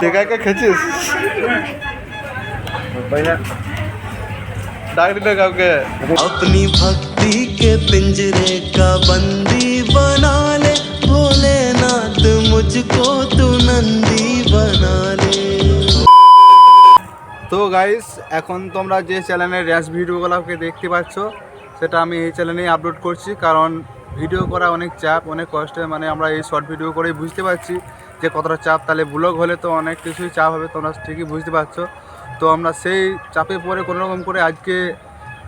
টেকাকে খেয়েছিস? डाक दे काके अपनी भक्ति के पिंजरे का बंदी बना ले भोलेनाथ मुझको तू नंदी बना ले। তো গাইস এখন তোমরা যে চ্যানেলের র্যাশ ভিডিওগুলোকে দেখতে পাচ্ছ সেটা আমি এই চ্যানেলেই আপলোড করছি, কারণ ভিডিও করা অনেক চাপ, অনেক কষ্টে, মানে আমরা এই শর্ট ভিডিও করেই বুঝতে পারছি যে কতটা চাপ। তাহলে ব্লগ হলে তো অনেক কিছুই চাপ হবে, তোমরা ঠিকই বুঝতে পারছো। তো আমরা সেই চাপে পরে কোনোরকম করে আজকে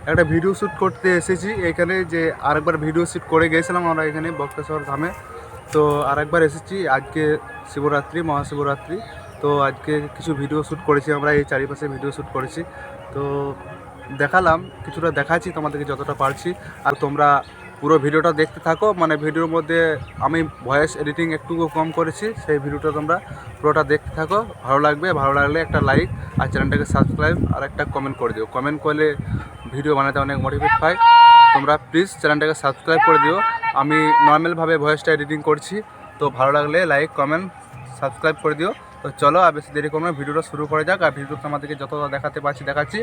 একটা ভিডিও শ্যুট করতে এসেছি এখানে, যে আরেকবার ভিডিও শ্যুট করে গিয়েছিলাম আমরা এখানে বক্রেশ্বর ধামে। তো আরেকবার এসেছি আজকে শিবরাত্রি, মহাশিবরাত্রি। তো আজকে কিছু ভিডিও শ্যুট করেছি আমরা, এই চারিপাশে ভিডিও শ্যুট করেছি। তো দেখালাম, কিছুটা দেখাচ্ছি তোমাদেরকে যতটা পারছি। আর তোমরা পুরো ভিডিওটা দেখতে থাকো, মানে ভিডিওর মধ্যে আমি ভয়েস এডিটিং একটু কম করেছি, সেই ভিডিওটা তোমরা পুরোটা দেখতে থাকো। ভালো লাগবে, ভালো লাগলে একটা লাইক আর চ্যানেলটাকে সাবস্ক্রাইব আর একটা কমেন্ট করে দিও। কমেন্ট করলে ভিডিও বানাতে অনেক মোটিভেট পাই। তোমরা প্লিজ চ্যানেলটাকে সাবস্ক্রাইব করে দিও। আমি নর্মালভাবে ভয়েসটা এডিটিং করছি, তো ভালো লাগলে লাইক কমেন্ট সাবস্ক্রাইব করে দিও। তো চলো আর বেশি দেরি করবো না, ভিডিওটা শুরু করে যাক। আর ভিডিওটা আমাদেরকে যত দেখাতে পারছি দেখাচ্ছি,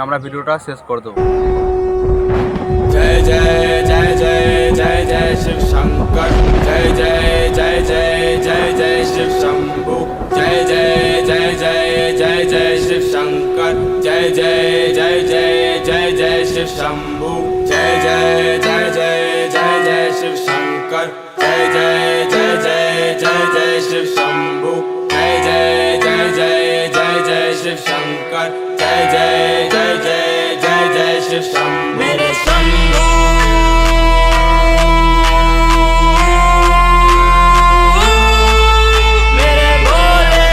আমরা ভিডিওটা শেষ করে দেবো। जय जय जय जय जय जय शिव शंकर, जय जय जय जय जय जय शिव शंभु, जय जय जय जय जय जय शिव शंकर, जय जय जय जय जय जय शिव शंभु, जय जय जय जय जय जय शिव शंकर, जय जय जय जय जय जय शिव शंभु, जय जय जय जय जय जय शिव शंकर, जय जय जय जय जय जय शिव शंभु। मेरे शंभु मेरे भोले।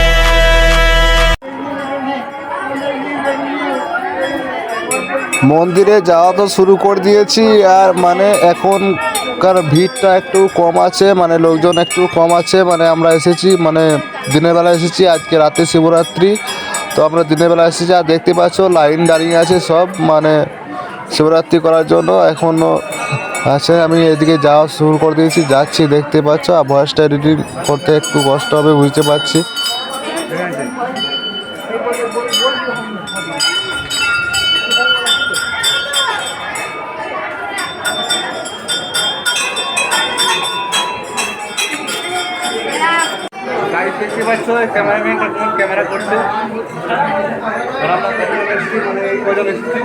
মন্দিরে যাওয়া তো শুরু করে দিয়েছি, আর মানে এখনকার ভিড়টা একটু কম আছে, মানে লোকজন একটু কম আছে। মানে আমরা এসেছি মানে দিনের বেলা এসেছি, আজকে রাতে শিবরাত্রি, তো আমরা দিনের বেলা এসেছি। আর দেখতে পাচ্ছ লাইন দাঁড়িয়ে আছে সব, মানে শিবরাত্রি করার জন্য এখনও আছে। আমি এদিকে যাওয়া শুরু করে দিয়েছি, যাচ্ছি, দেখতে পাচ্ছ। আর ভয়েসটা এডিটিং করতে একটু কষ্ট হবে বুঝতে পারছি। গাইস দেখতে পাচ্ছ ক্যামেরাম্যান এখন ক্যামেরা করছে, আর আমরা এসেছি, মানে এই কজন এসেছি।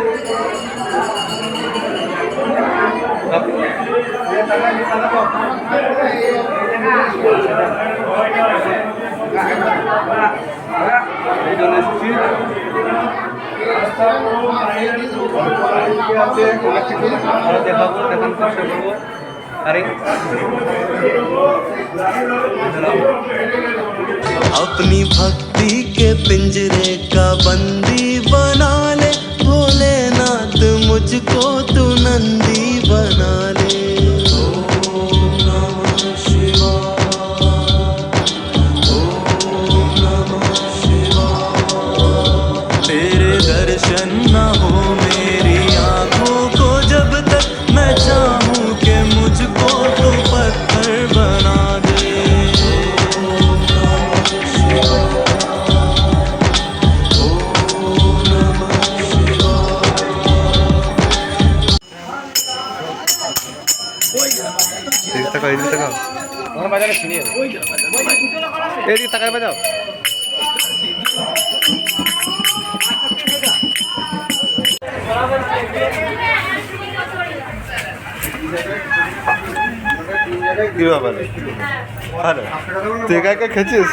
এই জন্য এসেছি আছে অনেক কিছু আমরা দেখাবো, দেখানোর চেষ্টা করবো। अरे अपनी भक्ति के पिंजरे का बंदी बना ले भोलेनाथ मुझको तू नंदी बना ले। ओम नमः शिवाय, ओम नमः शिवाय। तेरे दर्शन न हो मेरी आँखों को जब तक मैं चाहूँ कि मुझको तू पत्थर बना दे। এদিকে তাকাও, এদিকে তাকায় বাজাও। কি ব্যাপার? আরে তুই কাকে খেয়েছিস?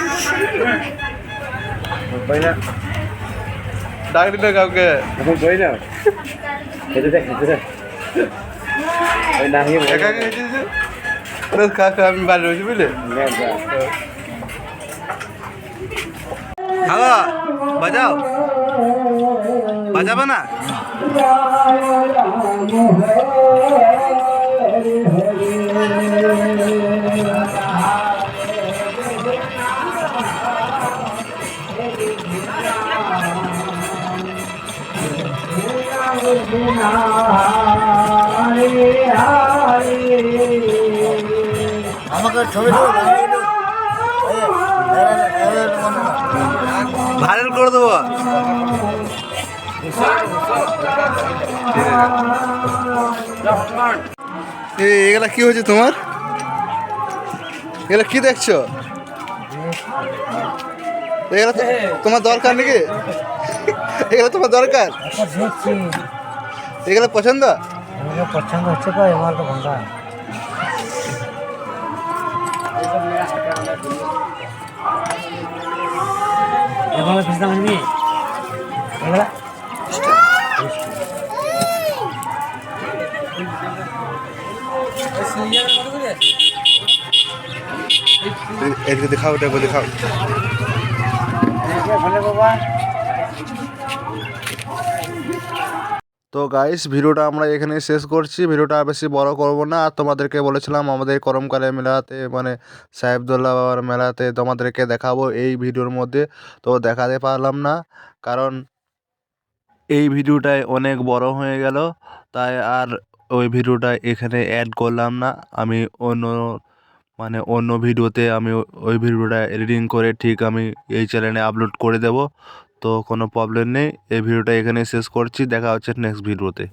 ডাক দিলে কাউকে আমি বাড়ি রয়েছি বুঝলে। হ্যাঁ বাজাও, বাজাবে না? আমাকে ছবি করে দেবো। এগুলা কি হয়েছে তোমার? এগুলা কি দেখছো? এগুলা তোমার দরকার নাকি? এগুলো তোমার দরকার? এগুলো পছন্দ? পছন্দ হচ্ছে তো আমার তো ভাঙা এগুলো পিছনে মানবি এগুলা এদিকে দেখাও, এটা দেখাও। বাবা তো গাইস, ভিডিওটা আমরা এখানে শেষ করছি। ভিডিওটা আর বেশি বড় করব না। আর তোমাদেরকে বলেছিলাম আমাদের করমকালে মেলাতে মানে সাহেবদুল্লাহ বাবার মেলাতে তোমাদেরকে দেখাবো এই ভিডিওর মধ্যে, তো দেখাতে পারলাম না কারণ এই ভিডিওটাই অনেক বড় হয়ে গেল, তাই আর ওই ভিডিওটা এখানে অ্যাড করলাম না। আমি অন্য ভিডিওতে আমি ওই ভিডিওটা এডিটিং করে ঠিক আমি এই চ্যানেলে আপলোড করে দেব। তো কোনো প্রবলেম নেই, এই ভিডিওটা এখানে শেষ করছি। দেখা হচ্ছে নেক্সট ভিডিওতে।